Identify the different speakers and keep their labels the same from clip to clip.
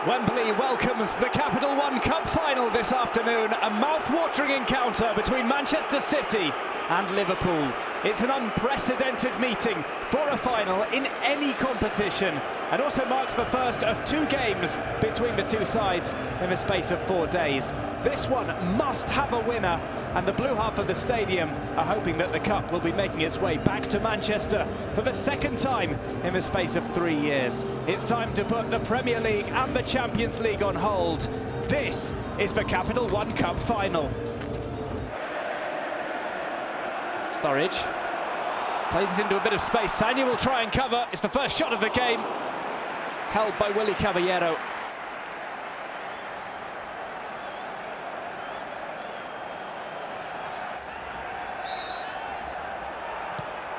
Speaker 1: Wembley welcomes the Capital One Cup final this afternoon. A mouth-watering encounter between Manchester City and Liverpool. It's an unprecedented meeting for a final in any competition, and also marks the first of two games between the two sides in the space of 4 days. This one must have a winner, and the blue half of the stadium are hoping that the cup will be making its way back to Manchester for the second time in the space of 3 years. It's time to put the Premier League and the Champions League on hold. This is the Capital One Cup final. Sturridge plays it into a bit of space. Sagna will try and cover. It's the first shot of the game, held by Willy Caballero.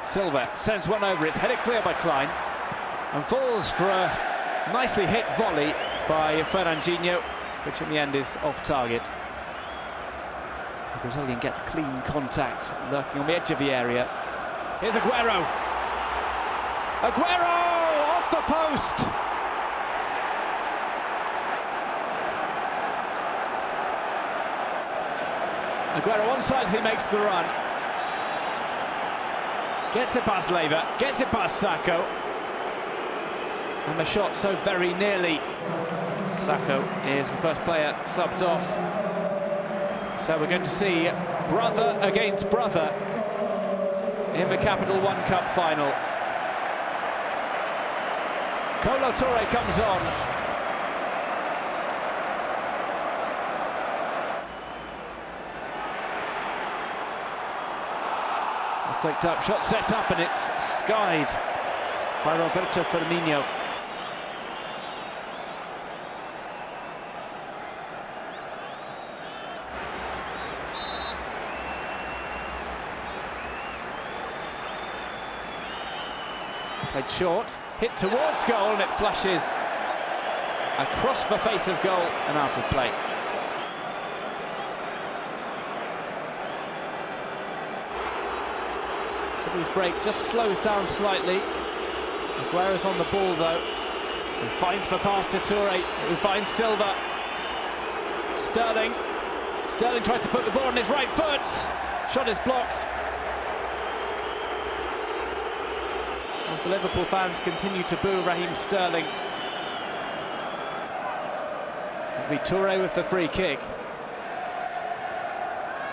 Speaker 1: Silva sends one over. It's headed clear by Klein and falls for a nicely hit volley by Fernandinho, which in the end is off target. The Brazilian gets clean contact, lurking on the edge of the area. Here's Aguero. Aguero off the post. Aguero onside as he makes the run. Gets it past Leiva, gets it past Sakho. And the shot so very nearly. Sakho is the first player subbed off. So we're going to see brother against brother in the Capital One Cup final. Kolo Touré comes on. Flicked up, shot set up, and it's skied by Roberto Firmino. Played short, hit towards goal, and it flashes across the face of goal and out of play. City's break just slows down slightly. Aguero's on the ball though. He finds the pass to Touré, who finds Silva. Sterling tries to put the ball on his right foot. Shot is blocked. As the Liverpool fans continue to boo Raheem Sterling. It's going to be Touré with the free kick.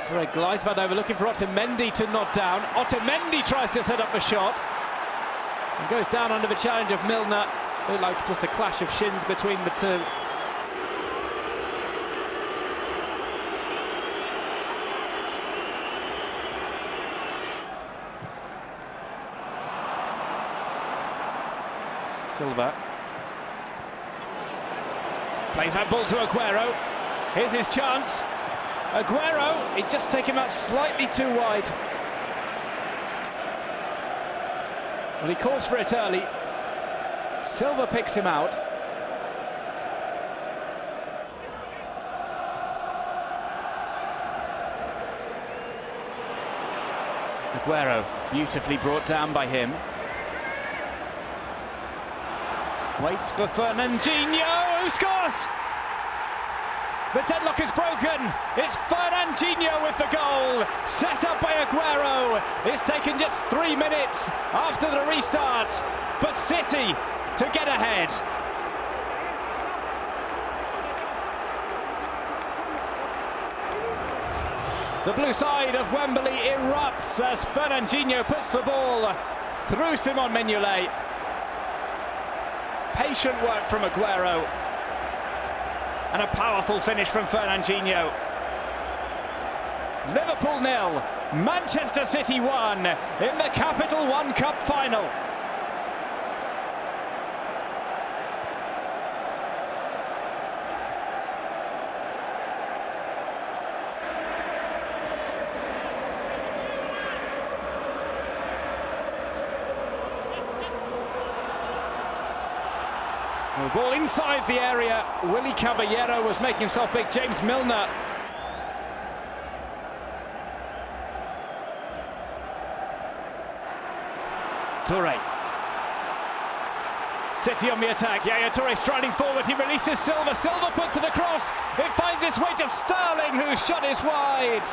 Speaker 1: Touré glides back over, looking for Otamendi to nod down. Otamendi tries to set up the shot and goes down under the challenge of Milner. Looked like just a clash of shins between the two. Silva plays that ball to Aguero. Here's his chance. Aguero, he'd just taken that slightly too wide. Well, he calls for it early. Silva picks him out. Aguero, beautifully brought down by him. Waits for Fernandinho, who scores! The deadlock is broken. It's Fernandinho with the goal, set up by Aguero. It's taken just 3 minutes after the restart for City to get ahead. The blue side of Wembley erupts as Fernandinho puts the ball through Simon Mignolet. Patient work from Aguero. And a powerful finish from Fernandinho. Liverpool 0, Manchester City 1 in the Capital One Cup final. The ball inside the area. Willy Caballero was making himself big. James Milner. Touré. City on the attack. Yaya Toure striding forward. He releases Silva. Silva puts it across. It finds its way to Sterling, whose shot is wide.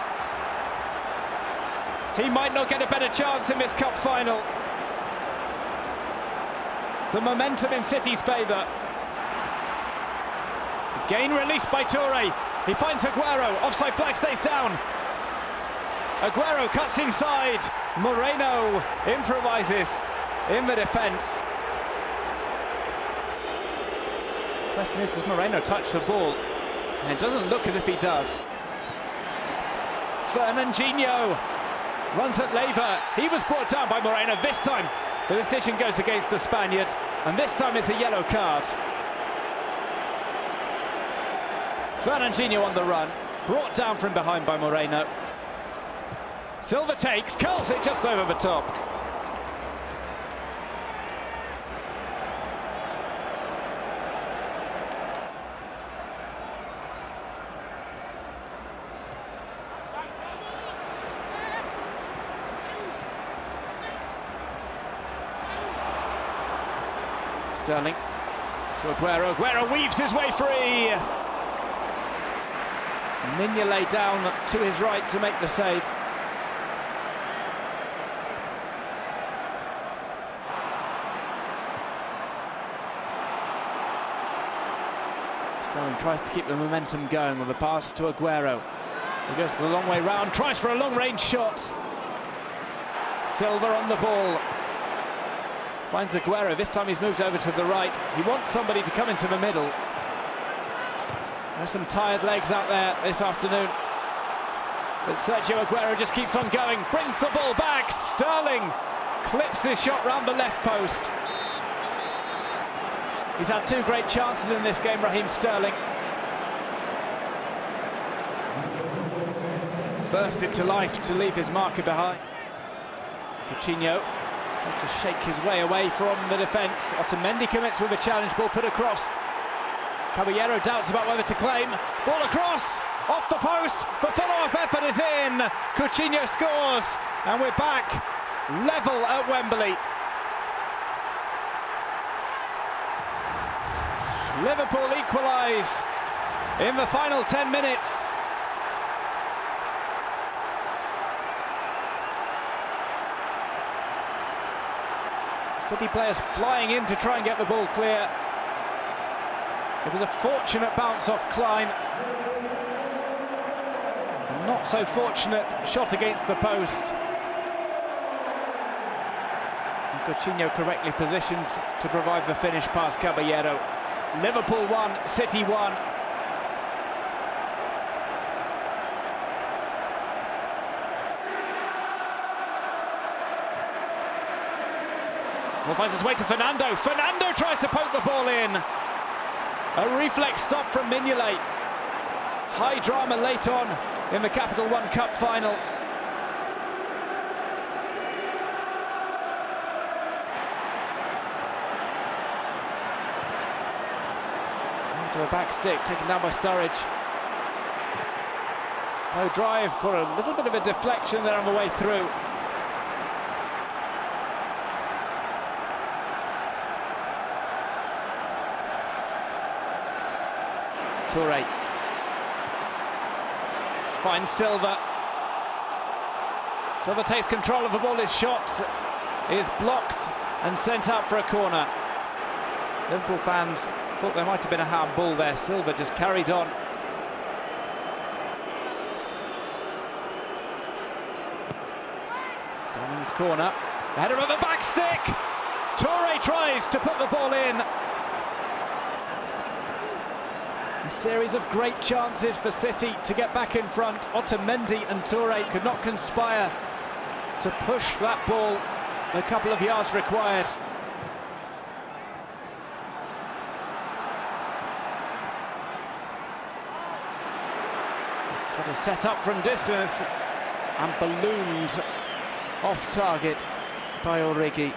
Speaker 1: He might not get a better chance in this cup final. The momentum in City's favour. Again released by Toure. He finds Aguero. Offside flag stays down. Aguero cuts inside. Moreno improvises in the defence. Question is, does Moreno touch the ball? And it doesn't look as if he does. Fernandinho runs at Leiva. He was brought down by Moreno. This time the decision goes against the Spaniard, and this time it's a yellow card. Fernandinho on the run, brought down from behind by Moreno. Silva takes, curls it just over the top. Sterling to Aguero. Aguero weaves his way free. Mignolet down to his right to make the save. Sterling tries to keep the momentum going with a pass to Aguero. He goes the long way round, tries for a long-range shot. Silva on the ball. Finds Aguero. This time he's moved over to the right. He wants somebody to come into the middle. There's some tired legs out there this afternoon. But Sergio Aguero just keeps on going. Brings the ball back. Sterling clips this shot round the left post. He's had two great chances in this game, Raheem Sterling. Burst into life to leave his marker behind. Coutinho tries to shake his way away from the defence. Otamendi commits with a challenge ball put across. Caballero doubts about whether to claim. Ball across, off the post. The follow-up effort is in. Coutinho scores, and we're back level at Wembley. Liverpool equalise in the final 10 minutes. City players flying in to try and get the ball clear. It was a fortunate bounce off Klein. A not so fortunate shot against the post. And Coutinho correctly positioned to provide the finish past Caballero. Liverpool 1, City 1. Ball finds its way to Fernando. Fernando tries to poke the ball in. A reflex stop from Mignolet. High drama late on in the Capital One Cup final. To a back stick, taken down by Sturridge. Low drive, caught a little bit of a deflection there on the way through. Toure finds Silva. Silva takes control of the ball. His shot is blocked and sent out for a corner. Liverpool fans thought there might have been a handball there. Silva just carried on. Sterling's corner. The header of the back stick. Toure tries to put the ball in. A series of great chances for City to get back in front. Otamendi and Toure could not conspire to push that ball the couple of yards required. Shot is set up from distance and ballooned off target by Origi.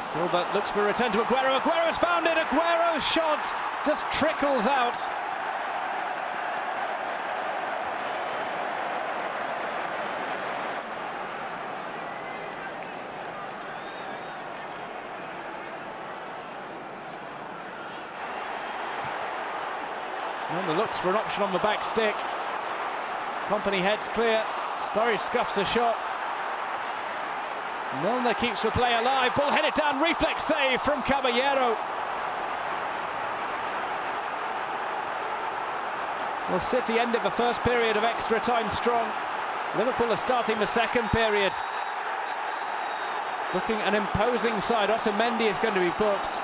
Speaker 1: Silva looks for a return to Aguero. Aguero's found it. Aguero's shot just trickles out. Milner looks for an option on the back stick. Kompany heads clear. Sturridge scuffs a shot. Milner keeps the play alive. Ball headed down. Reflex save from Caballero. Well, City ended the first period of extra time strong. Liverpool are starting the second period. Looking an imposing side. Otamendi is going to be booked.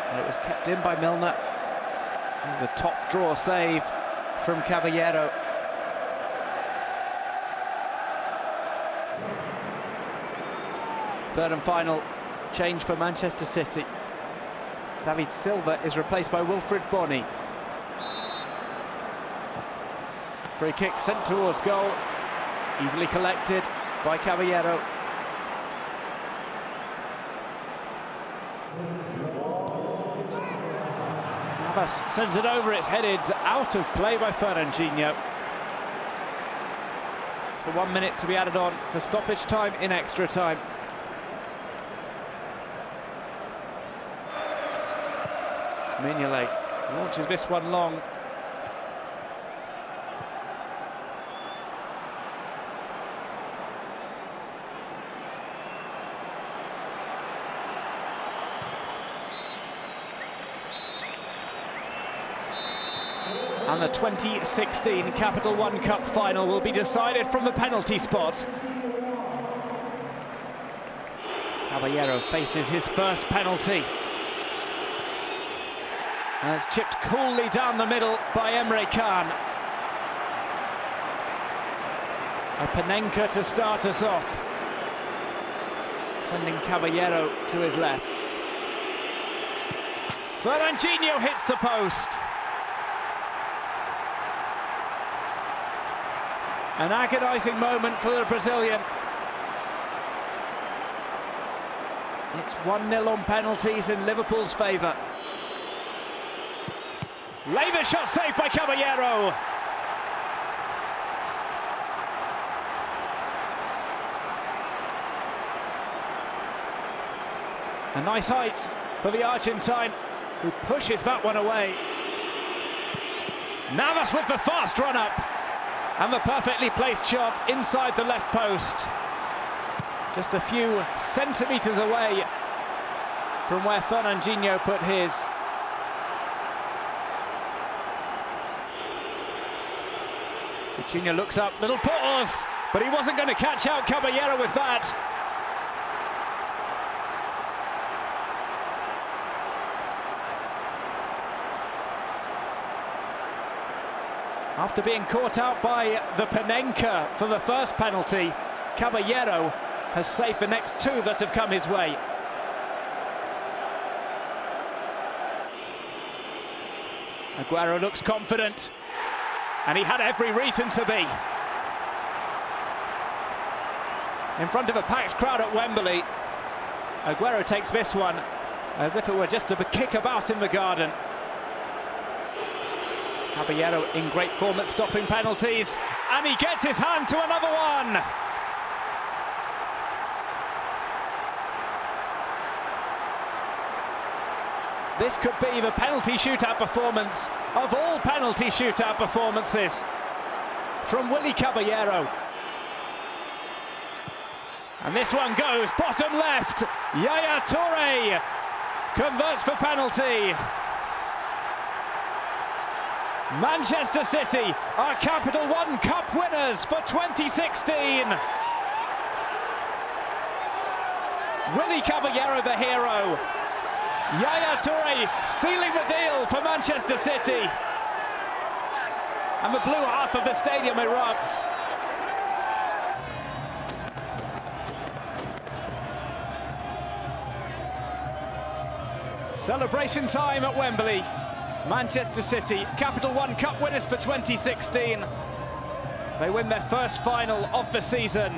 Speaker 1: And it was kept in by Milner. There's the top draw save from Caballero. Third and final change for Manchester City. David Silva is replaced by Wilfried Bony. Free kick sent towards goal. Easily collected by Caballero. Navas sends it over, it's headed out of play by Fernandinho. It's for 1 minute to be added on for stoppage time in extra time. Mignolet launches this one long. And the 2016 Capital One Cup final will be decided from the penalty spot. Caballero faces his first penalty. And it's chipped coolly down the middle by Emre Can. A Panenka to start us off, sending Caballero to his left. Fernandinho hits the post. An agonising moment for the Brazilian. It's 1-0 on penalties in Liverpool's favour. Labour shot saved by Caballero. A nice height for the Argentine, who pushes that one away. Navas with the fast run-up. And the perfectly placed shot inside the left post. Just a few centimetres away from where Fernandinho put his. Coutinho looks up, little pause, but he wasn't going to catch out Caballero with that. After being caught out by the Panenka for the first penalty, Caballero has saved the next two that have come his way. Aguero looks confident, and he had every reason to be. In front of a packed crowd at Wembley, Aguero takes this one as if it were just a kick about in the garden. Caballero in great form at stopping penalties, and he gets his hand to another one. This could be the penalty shootout performance of all penalty shootout performances from Willy Caballero. And this one goes bottom left. Yaya Toure converts for penalty. Manchester City are Capital One Cup winners for 2016. Willy Caballero the hero. Yaya Toure sealing the deal for Manchester City. And the blue half of the stadium erupts. Celebration time at Wembley. Manchester City, Capital One Cup winners for 2016. They win their first final of the season.